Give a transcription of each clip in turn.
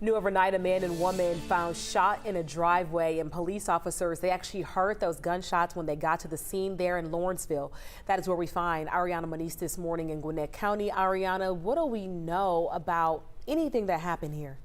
New overnight, a man and woman found shot in a driveway, and police officers, they actually heard those gunshots when they got to the scene there in Lawrenceville. That is where we find Ariana Moniz this morning in Gwinnett County. Ariana, what do we know about anything that happened here?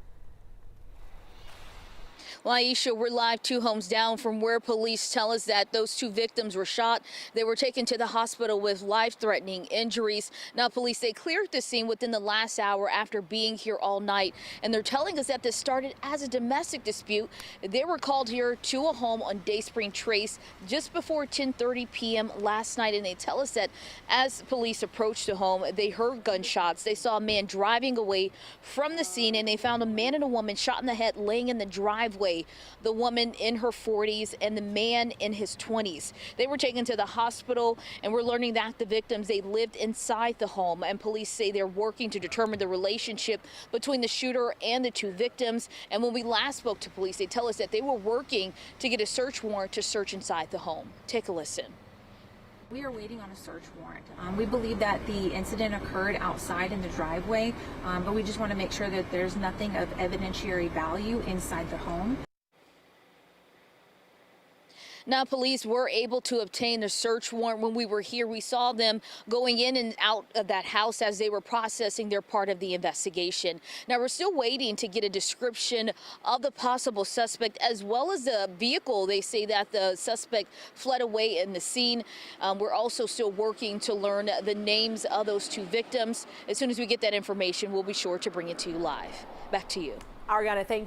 Well, Aisha, we're live 2 homes down from where police tell us that those 2 victims were shot. They were taken to the hospital with life-threatening injuries. Now, police, they cleared the scene within the last hour after being here all night. And they're telling us that this started as a domestic dispute. They were called here to a home on Dayspring Trace just before 10:30 p.m. last night. And they tell us that as police approached the home, they heard gunshots. They saw a man driving away from the scene, and they found a man and a woman shot in the head laying in the driveway. The woman in her 40s and the man in his 20s. They were taken to the hospital, and we're learning that the victims, they lived inside the home, and police say they're working to determine the relationship between the shooter and the 2 victims. And when we last spoke to police, they tell us that they were working to get a search warrant to search inside the home. Take a listen. We are waiting on a search warrant. We believe that the incident occurred outside in the driveway, but we just want to make sure that there's nothing of evidentiary value inside the home. Now, police were able to obtain a search warrant. When we were here, we saw them going in and out of that house as they were processing their part of the investigation. Now, we're still waiting to get a description of the possible suspect as well as the vehicle. They say that the suspect fled away in the scene. We're also still working to learn the names of those 2 victims. As soon as we get that information, we'll be sure to bring it to you live. Back to you. Ariana, thank you.